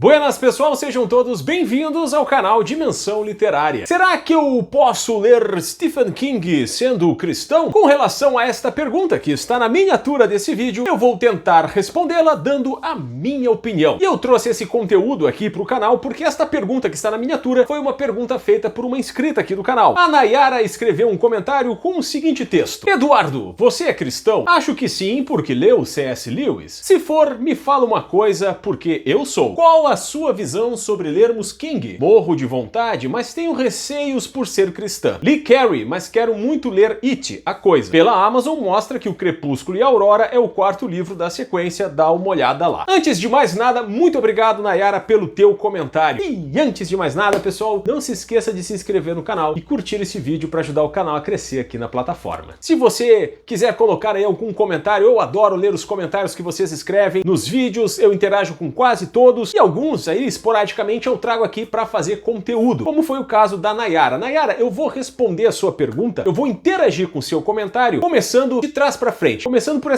Buenas pessoal, sejam todos bem-vindos ao canal Dimensão Literária. Será que eu posso ler Stephen King sendo cristão? Com relação a esta pergunta que está na miniatura desse vídeo, eu vou tentar respondê-la dando a minha opinião. E eu trouxe esse conteúdo aqui pro canal porque esta pergunta que está na miniatura foi uma pergunta feita por uma inscrita aqui do canal. A Nayara escreveu um comentário com o seguinte texto: Eduardo, você é cristão? Acho que sim, porque leu C.S. Lewis. Se for, me fala uma coisa, porque eu sou. Qual a sua visão sobre lermos King? Morro de vontade, mas tenho receios por ser cristã. Li Carrie, mas quero muito ler It, a Coisa. Pela Amazon mostra que O Crepúsculo e a Aurora é o quarto livro da sequência, dá uma olhada lá. Antes de mais nada, muito obrigado, Nayara, pelo teu comentário. E antes de mais nada, pessoal, não se esqueça de se inscrever no canal e curtir esse vídeo para ajudar o canal a crescer aqui na plataforma. Se você quiser colocar aí algum comentário, eu adoro ler os comentários que vocês escrevem nos vídeos, eu interajo com quase todos e alguns aí, esporadicamente, eu trago aqui para fazer conteúdo, como foi o caso da Nayara. Nayara, eu vou responder a sua pergunta, eu vou interagir com o seu comentário, começando de trás para frente, começando por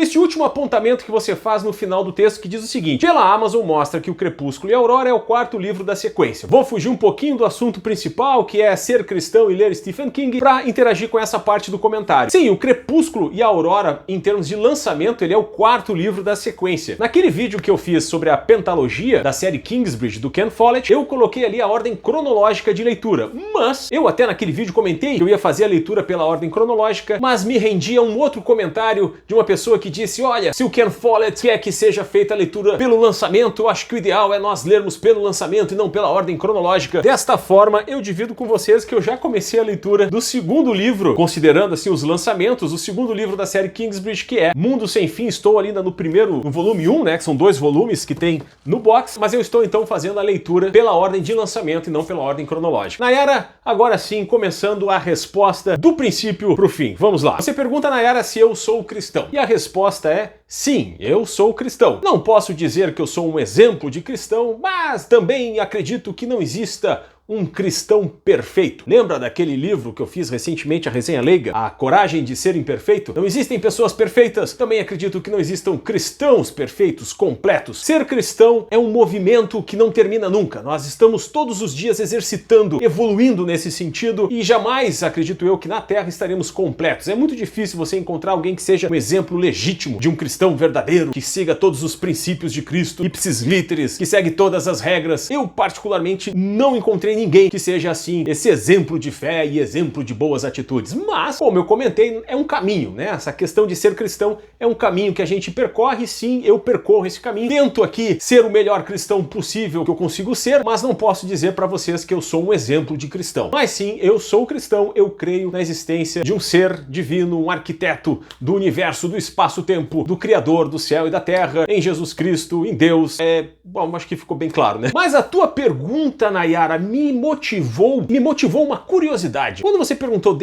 este último apontamento que você faz no final do texto, que diz o seguinte: pela Amazon mostra que O Crepúsculo e a Aurora é o quarto livro da sequência. Vou fugir um pouquinho do assunto principal, que é ser cristão e ler Stephen King, para interagir com essa parte do comentário. Sim, O Crepúsculo e a Aurora, em termos de lançamento, ele é o quarto livro da sequência. Naquele vídeo que eu fiz sobre a pentalogia da série Kingsbridge do Ken Follett, eu coloquei ali a ordem cronológica de leitura, mas eu até naquele vídeo comentei que eu ia fazer a leitura pela ordem cronológica, mas me rendia um outro comentário de uma pessoa que disse: olha, se o Ken Follett quer que seja feita a leitura pelo lançamento, eu acho que o ideal é nós lermos pelo lançamento e não pela ordem cronológica. Desta forma, eu divido com vocês que eu já comecei a leitura do segundo livro, considerando assim os lançamentos, o segundo livro da série Kingsbridge, que é Mundo Sem Fim. Estou ali no volume 1, né, que são 2 volumes que tem no box, mas eu estou então fazendo a leitura pela ordem de lançamento e não pela ordem cronológica. Nayara, agora sim, começando a resposta do princípio pro fim. Vamos lá. Você pergunta, Nayara, se eu sou cristão. E a resposta é sim, eu sou cristão. Não posso dizer que eu sou um exemplo de cristão, mas também acredito que não exista um cristão perfeito. Lembra daquele livro que eu fiz recentemente, a resenha leiga, A Coragem de Ser Imperfeito? Não existem pessoas perfeitas. Também acredito que não existam cristãos perfeitos, completos. Ser cristão é um movimento que não termina nunca. Nós estamos todos os dias exercitando, evoluindo nesse sentido, e jamais, acredito eu, que na Terra estaremos completos. É muito difícil você encontrar alguém que seja um exemplo legítimo de um cristão verdadeiro, que siga todos os princípios de Cristo, ipsis literis, que segue todas as regras. Eu, particularmente, não encontrei ninguém que seja assim, esse exemplo de fé e exemplo de boas atitudes. Mas, como eu comentei, é um caminho, né? Essa questão de ser cristão é um caminho que a gente percorre. Sim, eu percorro esse caminho. Tento aqui ser o melhor cristão possível que eu consigo ser, mas não posso dizer para vocês que eu sou um exemplo de cristão. Mas sim, eu sou cristão, eu creio na existência de um ser divino, um arquiteto do universo, do espaço-tempo, do Criador do céu e da terra, em Jesus Cristo, em Deus. Bom, acho que ficou bem claro, né? Mas a tua pergunta, Nayara, me motivou uma curiosidade. Quando você perguntou,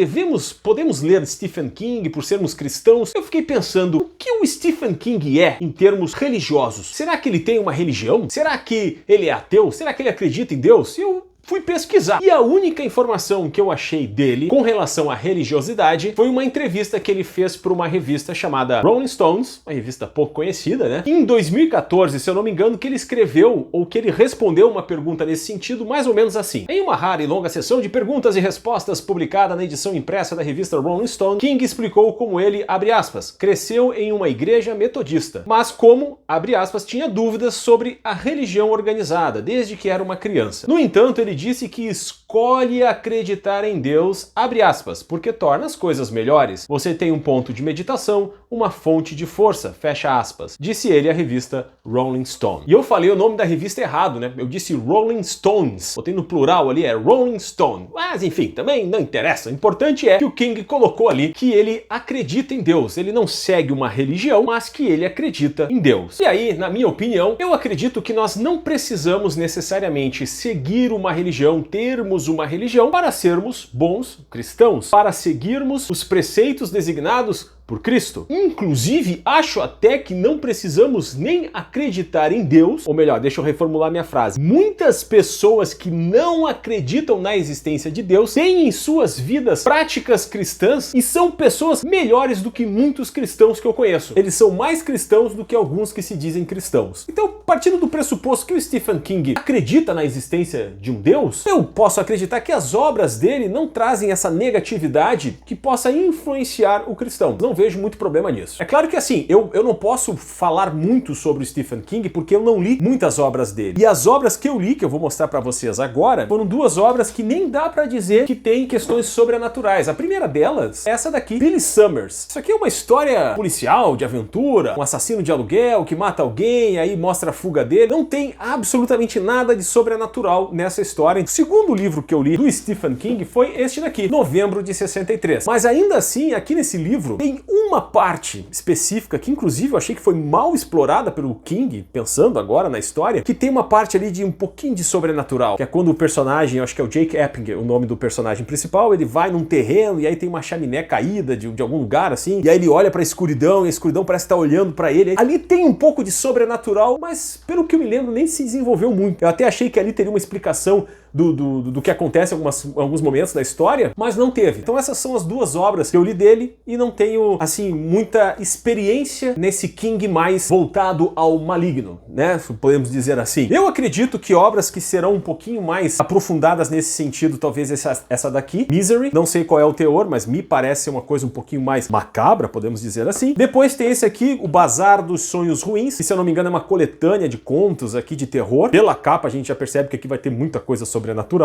podemos ler Stephen King por sermos cristãos, eu fiquei pensando, o que o Stephen King é em termos religiosos? Será que ele tem uma religião? Será que ele é ateu? Será que ele acredita em Deus? Eu fui pesquisar. E a única informação que eu achei dele com relação à religiosidade foi uma entrevista que ele fez para uma revista chamada Rolling Stones, uma revista pouco conhecida, né? Em 2014, se eu não me engano, que ele escreveu ou que ele respondeu uma pergunta nesse sentido, mais ou menos assim. Em uma rara e longa sessão de perguntas e respostas publicada na edição impressa da revista Rolling Stone, King explicou como ele, abre aspas, cresceu em uma igreja metodista, mas como, abre aspas, tinha dúvidas sobre a religião organizada desde que era uma criança. No entanto, ele disse que escolhe acreditar em Deus, abre aspas, porque torna as coisas melhores. Você tem um ponto de meditação, uma fonte de força, fecha aspas. Disse ele à revista Rolling Stone. E eu falei o nome da revista errado, né? Eu disse Rolling Stones. Botei no plural ali, é Rolling Stone. Mas enfim, também não interessa. O importante é que o King colocou ali que ele acredita em Deus. Ele não segue uma religião, mas que ele acredita em Deus. E aí, na minha opinião, eu acredito que nós não precisamos necessariamente seguir uma religião, termos uma religião para sermos bons cristãos, para seguirmos os preceitos designados por Cristo. Inclusive, acho até que não precisamos nem acreditar em Deus, ou melhor, deixa eu reformular minha frase. Muitas pessoas que não acreditam na existência de Deus têm em suas vidas práticas cristãs e são pessoas melhores do que muitos cristãos que eu conheço. Eles são mais cristãos do que alguns que se dizem cristãos. Então, partindo do pressuposto que o Stephen King acredita na existência de um Deus, eu posso acreditar que as obras dele não trazem essa negatividade que possa influenciar o cristão. Não vejo muito problema nisso. É claro que assim, eu não posso falar muito sobre o Stephen King porque eu não li muitas obras dele. E as obras que eu li, que eu vou mostrar pra vocês agora, foram duas obras que nem dá pra dizer que tem questões sobrenaturais. A primeira delas é essa daqui, Billy Summers. Isso aqui é uma história policial, de aventura, um assassino de aluguel que mata alguém, aí mostra a fuga dele. Não tem absolutamente nada de sobrenatural nessa história. O segundo livro que eu li do Stephen King foi este daqui, Novembro de 63. Mas ainda assim, aqui nesse livro, tem uma parte específica que inclusive eu achei que foi mal explorada pelo King, pensando agora na história, que tem uma parte ali de um pouquinho de sobrenatural, que é quando o personagem, eu acho que é o Jake Eppinger, o nome do personagem principal, ele vai num terreno e aí tem uma chaminé caída de algum lugar assim, e aí ele olha pra escuridão e a escuridão parece estar olhando pra ele. Ali tem um pouco de sobrenatural, mas pelo que eu me lembro nem se desenvolveu muito. Eu até achei que ali teria uma explicação do que acontece em alguns momentos da história, mas não teve. Então essas são as duas obras que eu li dele e não tenho, assim, muita experiência nesse King mais voltado ao maligno, né? Podemos dizer assim. Eu acredito que obras que serão um pouquinho mais aprofundadas nesse sentido, talvez essa daqui, Misery, não sei qual é o teor, mas me parece uma coisa um pouquinho mais macabra, podemos dizer assim. Depois tem esse aqui, O Bazar dos Sonhos Ruins, que se eu não me engano é uma coletânea de contos aqui de terror. Pela capa a gente já percebe que aqui vai ter muita coisa sobrenatural.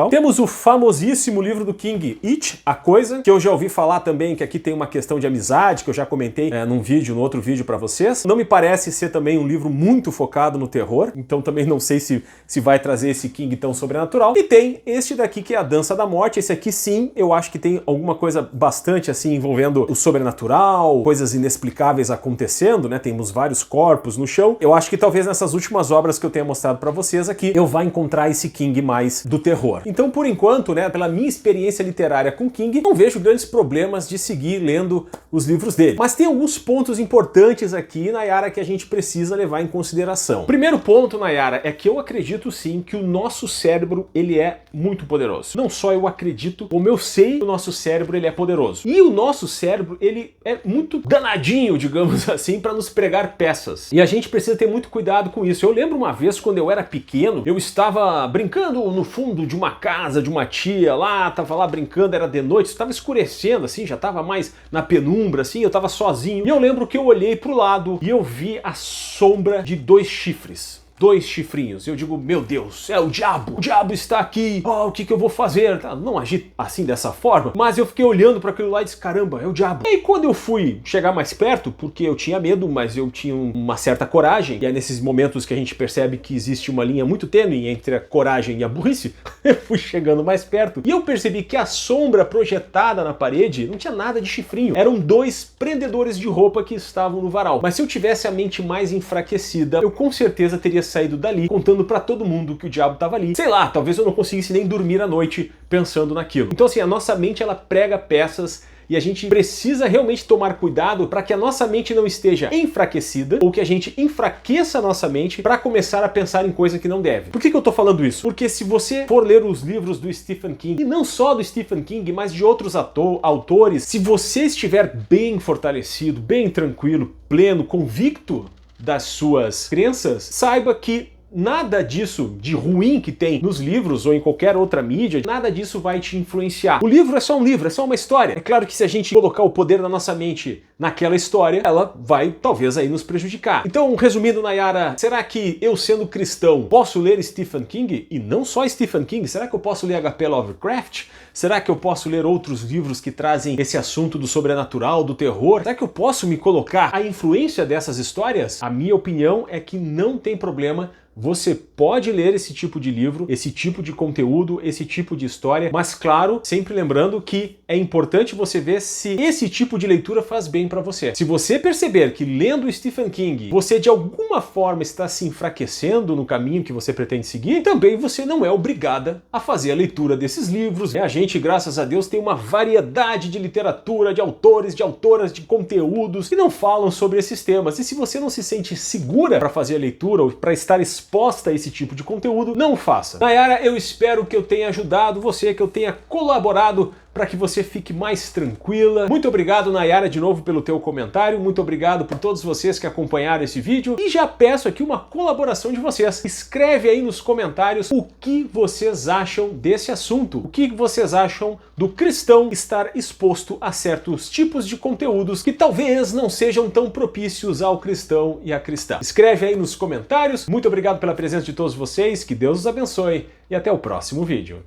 Temos o famosíssimo livro do King, It, A Coisa, que eu já ouvi falar também que aqui tem uma questão de amizade, que eu já comentei no outro vídeo pra vocês. Não me parece ser também um livro muito focado no terror, então também não sei se vai trazer esse King tão sobrenatural. E tem este daqui que é A Dança da Morte. Esse aqui sim, eu acho que tem alguma coisa bastante assim envolvendo o sobrenatural, coisas inexplicáveis acontecendo, né? Temos vários corpos no chão. Eu acho que talvez nessas últimas obras que eu tenha mostrado pra vocês aqui, eu vá encontrar esse King mais do terror. Então, por enquanto, né, pela minha experiência literária com King, não vejo grandes problemas de seguir lendo os livros dele. Mas tem alguns pontos importantes aqui, Nayara, que a gente precisa levar em consideração. O primeiro ponto, Nayara, é que eu acredito sim que o nosso cérebro, ele é muito poderoso. Não só eu acredito, como eu sei que o nosso cérebro, ele é poderoso. E o nosso cérebro, ele é muito danadinho, digamos assim, para nos pregar peças. E a gente precisa ter muito cuidado com isso. Eu lembro uma vez, quando eu era pequeno, eu estava brincando no fundo de uma casa, de uma tia lá, tava lá brincando, era de noite, estava escurecendo assim, já tava mais na penumbra assim, eu tava sozinho. E eu lembro que eu olhei pro lado e eu vi a sombra de dois chifres. Dois chifrinhos. Eu digo, meu Deus, é o diabo está aqui, o que eu vou fazer? Não agi assim dessa forma, mas eu fiquei olhando para aquilo lá e disse, caramba, é o diabo. E aí quando eu fui chegar mais perto, porque eu tinha medo, mas eu tinha uma certa coragem, e é nesses momentos que a gente percebe que existe uma linha muito tênue entre a coragem e a burrice, eu fui chegando mais perto, e eu percebi que a sombra projetada na parede não tinha nada de chifrinho, eram dois prendedores de roupa que estavam no varal. Mas se eu tivesse a mente mais enfraquecida, eu com certeza teria saído dali contando pra todo mundo que o diabo tava ali. Sei lá, talvez eu não conseguisse nem dormir à noite pensando naquilo. Então assim, a nossa mente ela prega peças e a gente precisa realmente tomar cuidado para que a nossa mente não esteja enfraquecida ou que a gente enfraqueça a nossa mente para começar a pensar em coisa que não deve. Por que eu tô falando isso? Porque se você for ler os livros do Stephen King, e não só do Stephen King, mas de outros autores, se você estiver bem fortalecido, bem tranquilo, pleno, convicto das suas crenças, saiba que nada disso de ruim que tem nos livros ou em qualquer outra mídia, nada disso vai te influenciar. O livro é só um livro, é só uma história. É claro que se a gente colocar o poder da nossa mente naquela história, ela vai talvez aí nos prejudicar. Então, resumindo, Nayara, será que eu sendo cristão posso ler Stephen King? E não só Stephen King, será que eu posso ler H.P. Lovecraft? Será que eu posso ler outros livros que trazem esse assunto do sobrenatural, do terror? Será que eu posso me colocar à influência dessas histórias? A minha opinião é que não tem problema você pode ler esse tipo de livro, esse tipo de conteúdo, esse tipo de história, mas claro, sempre lembrando que é importante você ver se esse tipo de leitura faz bem para você. Se você perceber que lendo Stephen King, você de alguma forma está se enfraquecendo no caminho que você pretende seguir, também você não é obrigada a fazer a leitura desses livros. A gente, graças a Deus, tem uma variedade de literatura, de autores, de autoras, de conteúdos que não falam sobre esses temas. E se você não se sente segura para fazer a leitura ou para estar exposta a esse tipo de conteúdo, não faça. Nayara, eu espero que eu tenha ajudado você, que eu tenha colaborado para que você fique mais tranquila. Muito obrigado, Nayara, de novo pelo teu comentário. Muito obrigado por todos vocês que acompanharam esse vídeo. E já peço aqui uma colaboração de vocês. Escreve aí nos comentários o que vocês acham desse assunto. O que vocês acham do cristão estar exposto a certos tipos de conteúdos que talvez não sejam tão propícios ao cristão e à cristã. Escreve aí nos comentários. Muito obrigado pela presença de todos vocês. Que Deus os abençoe e até o próximo vídeo.